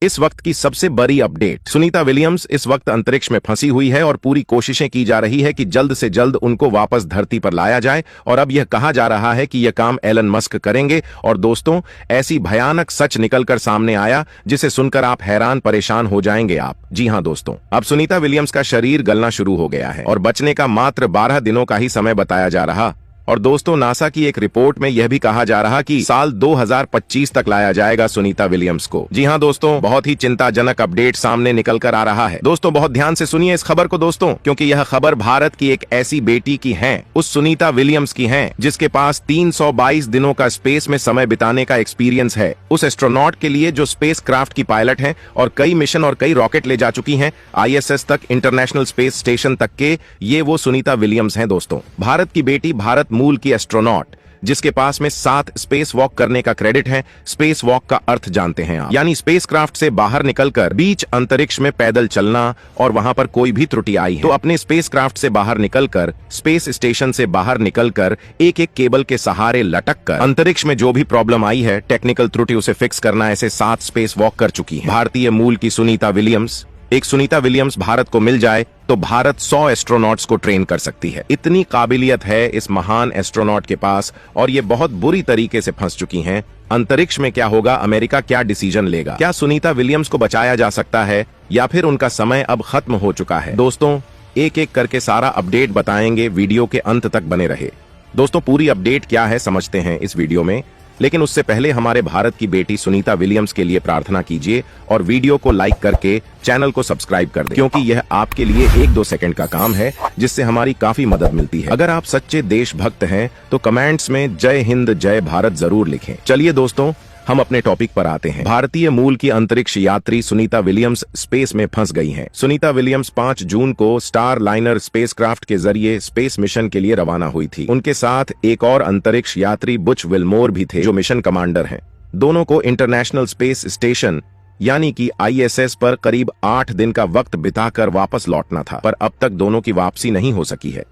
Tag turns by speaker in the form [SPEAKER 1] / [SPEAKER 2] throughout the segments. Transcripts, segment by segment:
[SPEAKER 1] इस वक्त की सबसे बड़ी अपडेट, सुनीता विलियम्स इस वक्त अंतरिक्ष में फंसी हुई है और पूरी कोशिशें की जा रही है कि जल्द से जल्द उनको वापस धरती पर लाया जाए। और अब यह कहा जा रहा है कि यह काम एलन मस्क करेंगे। और दोस्तों, ऐसी भयानक सच निकलकर सामने आया जिसे सुनकर आप हैरान परेशान हो जाएंगे आप। जी हां दोस्तों, अब सुनीता विलियम्स का शरीर गलना शुरू हो गया है और बचने का मात्र 12 दिनों का ही समय बताया जा रहा। और दोस्तों, नासा की एक रिपोर्ट में यह भी कहा जा रहा कि साल 2025 तक लाया जाएगा सुनीता विलियम्स को। जी हां दोस्तों, बहुत ही चिंताजनक अपडेट सामने निकल कर आ रहा है। दोस्तों, बहुत ध्यान से सुनिए इस खबर को दोस्तों, क्योंकि यह खबर भारत की एक ऐसी बेटी की है, उस सुनीता विलियम्स की है जिसके पास 322 दिनों का स्पेस में समय बिताने का एक्सपीरियंस है। उस एस्ट्रोनॉट के लिए जो स्पेस क्राफ्ट की पायलट है और कई मिशन और कई रॉकेट ले जा चुकी है ISS तक, इंटरनेशनल स्पेस स्टेशन तक के, ये वो सुनीता विलियम्स है दोस्तों। भारत की बेटी, भारत मूल की एस्ट्रोनॉट, जिसके पास में 7 स्पेस वॉक करने का क्रेडिट है। स्पेस वॉक का अर्थ जानते हैं आप, यानी स्पेस क्राफ्ट से बाहर निकलकर बीच अंतरिक्ष में पैदल चलना, और वहां पर कोई भी त्रुटि आई है तो अपने स्पेस क्राफ्ट से बाहर निकलकर, स्पेस स्टेशन से बाहर निकलकर, एक एक केबल के सहारे लटक कर अंतरिक्ष में जो भी प्रॉब्लम आई है, टेक्निकल त्रुटि, उसे फिक्स करना, ऐसे 7 स्पेस वॉक कर चुकी है भारतीय मूल की सुनीता विलियम्स। एक सुनीता विलियम्स भारत को मिल जाए तो भारत 100 एस्ट्रोनॉट्स को ट्रेन कर सकती है। इतनी काबिलियत है इस महान एस्ट्रोनॉट के पास, और ये बहुत बुरी तरीके से फंस चुकी हैं। अंतरिक्ष में क्या होगा, अमेरिका क्या डिसीजन लेगा, क्या सुनीता विलियम्स को बचाया जा सकता है या फिर उनका समय अब खत्म हो चुका है? दोस्तों, एक एक करके सारा अपडेट बताएंगे, वीडियो के अंत तक बने रहे। दोस्तों, पूरी अपडेट क्या है समझते हैं इस वीडियो में, लेकिन उससे पहले हमारे भारत की बेटी सुनीता विलियम्स के लिए प्रार्थना कीजिए और वीडियो को लाइक करके चैनल को सब्सक्राइब कर दें, क्योंकि यह आपके लिए 1-2 सेकंड का काम है जिससे हमारी काफी मदद मिलती है। अगर आप सच्चे देशभक्त हैं तो कमेंट्स में जय हिंद जय भारत जरूर लिखें। चलिए दोस्तों, हम अपने टॉपिक पर आते हैं। भारतीय मूल की अंतरिक्ष यात्री सुनीता विलियम्स स्पेस में फंस गई हैं। सुनीता विलियम्स 5 जून को स्टार लाइनर स्पेसक्राफ्ट के जरिए स्पेस मिशन के लिए रवाना हुई थी। उनके साथ एक और अंतरिक्ष यात्री बुच विल्मोर भी थे, जो मिशन कमांडर हैं। दोनों को इंटरनेशनल स्पेस स्टेशन यानी कि ISS पर करीब 8 दिन का वक्त बिताकर वापस लौटना था, पर अब तक दोनों की वापसी नहीं हो सकी है।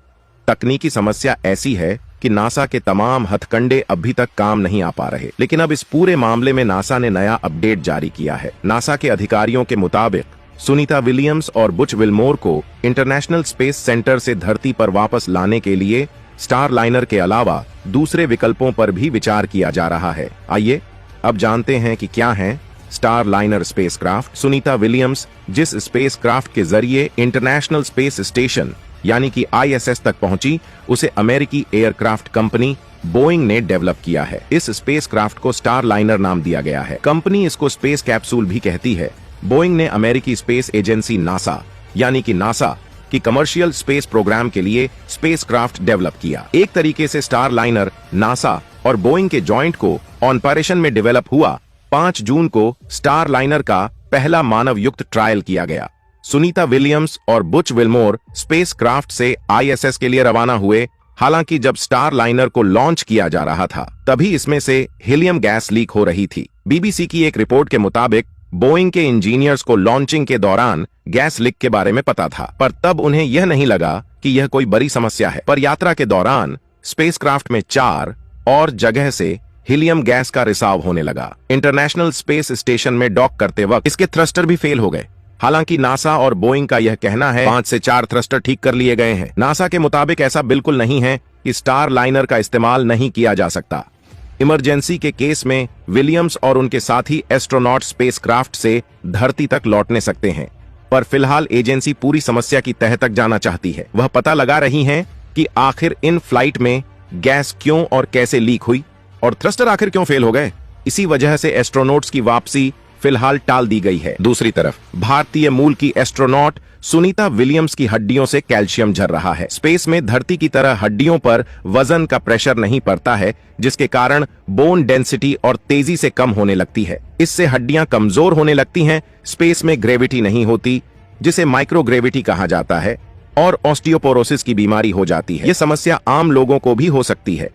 [SPEAKER 1] तकनीकी समस्या ऐसी है कि नासा के तमाम हथकंडे अभी तक काम नहीं आ पा रहे। लेकिन अब इस पूरे मामले में नासा ने नया अपडेट जारी किया है। नासा के अधिकारियों के मुताबिक सुनीता विलियम्स और बुच विल्मोर को इंटरनेशनल स्पेस सेंटर से धरती पर वापस लाने के लिए स्टार लाइनर के अलावा दूसरे विकल्पों पर भी विचार किया जा रहा है। आइए अब जानते हैं कि क्या है star liner spacecraft. Sunita Williams जिस स्पेसक्राफ्ट के जरिए इंटरनेशनल स्पेस स्टेशन यानी कि ISS तक पहुंची, उसे अमेरिकी एयरक्राफ्ट कंपनी बोइंग ने डेवलप किया है। इस स्पेसक्राफ्ट को स्टार लाइनर नाम दिया गया है। कंपनी इसको स्पेस कैप्सूल भी कहती है। बोइंग ने अमेरिकी स्पेस एजेंसी नासा यानी कि नासा की कमर्शियल स्पेस प्रोग्राम के लिए स्पेसक्राफ्ट डेवलप किया। एक तरीके से स्टार लाइनर नासा और बोइंग के जॉइंट को ऑपरेशन में डेवलप हुआ। 5 जून को स्टार लाइनर का पहला मानव युक्त ट्रायल किया गया। सुनीता विलियम्स और बुच विल्मोर स्पेसक्राफ्ट से ISS के लिए रवाना हुए। हालांकि जब स्टार लाइनर को लॉन्च किया जा रहा था, तभी इसमें से हीलियम गैस लीक हो रही थी। BBC की एक रिपोर्ट के मुताबिक बोइंग के इंजीनियर्स को लॉन्चिंग के दौरान गैस लीक के बारे में पता था, पर तब उन्हें यह नहीं लगा कि यह कोई बड़ी समस्या है। पर यात्रा के दौरान स्पेसक्राफ्ट में 4 और जगह से हीलियम गैस का रिसाव होने लगा। इंटरनेशनल स्पेस स्टेशन में डॉक करते वक्त इसके थ्रस्टर भी फेल हो गए। हालांकि नासा और बोइंग का यह कहना है 5 से 4 थ्रस्टर ठीक कर लिए गए हैं। नासा के मुताबिक ऐसा बिल्कुल नहीं है कि स्टार लाइनर का इस्तेमाल नहीं किया जा सकता। इमरजेंसी के केस में विलियम्स और उनके साथी एस्ट्रोनॉट स्पेसक्राफ्ट से धरती तक लौटने सकते हैं। पर फिलहाल एजेंसी पूरी समस्या की तह तक जाना चाहती है। वह पता लगा रही है कि आखिर इन फ्लाइट में गैस क्यों और कैसे लीक हुई और थ्रस्टर आखिर क्यों फेल हो गए। इसी वजह से एस्ट्रोनॉट्स की वापसी फिलहाल टाल दी गई है। दूसरी तरफ भारतीय मूल की एस्ट्रोनॉट सुनीता विलियम्स की हड्डियों से कैल्शियम झर रहा है। स्पेस में धरती की तरह हड्डियों पर वजन का प्रेशर नहीं पड़ता है, जिसके कारण बोन डेंसिटी और तेजी से कम होने लगती है। इससे हड्डियां कमजोर होने लगती हैं। स्पेस में ग्रेविटी नहीं होती, जिसे माइक्रोग्रेविटी कहा जाता है, और ऑस्टियोपोरोसिस की बीमारी हो जाती है। यह समस्या आम लोगों को भी हो सकती है।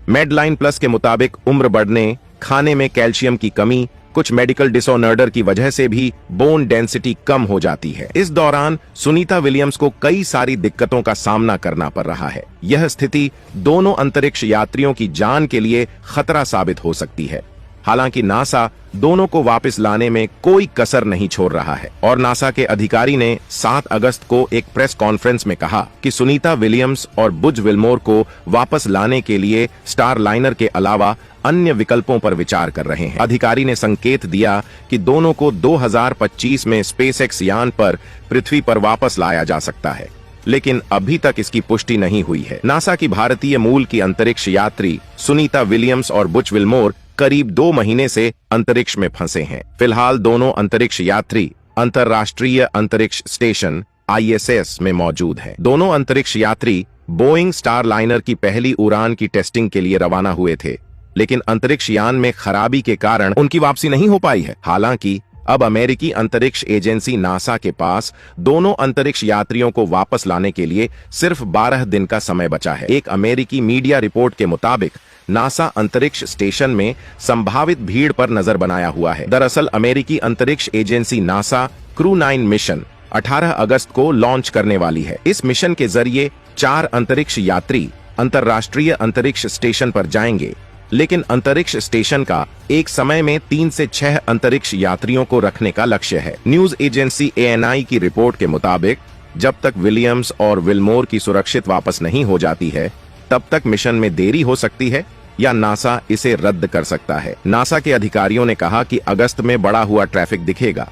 [SPEAKER 1] मेडलाइन प्लस के मुताबिक उम्र बढ़ने, खाने में कैल्शियम की कमी, कुछ मेडिकल डिसऑर्डर की वजह से भी बोन डेंसिटी कम हो जाती है। इस दौरान सुनीता विलियम्स को कई सारी दिक्कतों का सामना करना पड़ रहा है। यह स्थिति दोनों अंतरिक्ष यात्रियों की जान के लिए खतरा साबित हो सकती है। हालांकि नासा दोनों को वापस लाने में कोई कसर नहीं छोड़ रहा है और नासा के अधिकारी ने 7 अगस्त को एक प्रेस कॉन्फ्रेंस में कहा कि सुनीता विलियम्स और बुज विल्मोर को वापस लाने के लिए स्टारलाइनर के अलावा अन्य विकल्पों पर विचार कर रहे हैं। अधिकारी ने संकेत दिया कि दोनों को 2025 में स्पेसएक्स यान पर पृथ्वी पर वापस लाया जा सकता है, लेकिन अभी तक इसकी पुष्टि नहीं हुई है। नासा की भारतीय मूल की अंतरिक्ष यात्री सुनीता विलियम्स और बुच विल्मोर करीब 2 महीने से अंतरिक्ष में फंसे हैं। फिलहाल दोनों अंतरिक्ष यात्री अंतर्राष्ट्रीय अंतरिक्ष स्टेशन ISS में मौजूद हैं। दोनों अंतरिक्ष यात्री बोइंग स्टारलाइनर की पहली उड़ान की टेस्टिंग के लिए रवाना हुए थे, लेकिन अंतरिक्ष यान में खराबी के कारण उनकी वापसी नहीं हो पाई है। हालांकि अब अमेरिकी अंतरिक्ष एजेंसी नासा के पास दोनों अंतरिक्ष यात्रियों को वापस लाने के लिए सिर्फ 12 दिन का समय बचा है। एक अमेरिकी मीडिया रिपोर्ट के मुताबिक नासा अंतरिक्ष स्टेशन में संभावित भीड़ पर नजर बनाया हुआ है। दरअसल अमेरिकी अंतरिक्ष एजेंसी नासा क्रू 9 मिशन 18 अगस्त को लॉन्च करने वाली है। इस मिशन के जरिए 4 अंतरिक्ष यात्री अंतर्राष्ट्रीय अंतरिक्ष स्टेशन पर जाएंगे, लेकिन अंतरिक्ष स्टेशन का एक समय में 3 से 6 अंतरिक्ष यात्रियों को रखने का लक्ष्य है। न्यूज एजेंसी ANI की रिपोर्ट के मुताबिक जब तक विलियम्स और विल्मोर की सुरक्षित वापस नहीं हो जाती है, तब तक मिशन में देरी हो सकती है या नासा इसे रद्द कर सकता है। नासा के अधिकारियों ने कहा कि अगस्त में बढ़ा हुआ ट्रैफिक दिखेगा।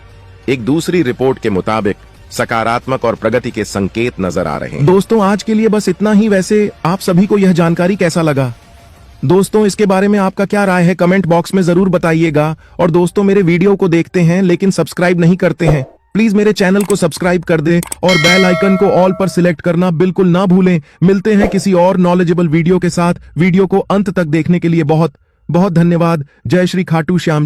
[SPEAKER 1] एक दूसरी रिपोर्ट के मुताबिक सकारात्मक और प्रगति के संकेत नजर आ रहे हैं।
[SPEAKER 2] दोस्तों, आज के लिए बस इतना ही। वैसे आप सभी को यह जानकारी कैसा लगा? दोस्तों, इसके बारे में आपका क्या राय है कमेंट बॉक्स में जरूर बताइएगा। और दोस्तों, मेरे वीडियो को देखते हैं लेकिन सब्सक्राइब नहीं करते हैं, प्लीज मेरे चैनल को सब्सक्राइब कर दें और बेल आइकन को ऑल पर सिलेक्ट करना बिल्कुल ना भूलें। मिलते हैं किसी और नॉलेजेबल वीडियो के साथ। वीडियो को अंत तक देखने के लिए बहुत बहुत धन्यवाद। जय श्री खाटू श्याम।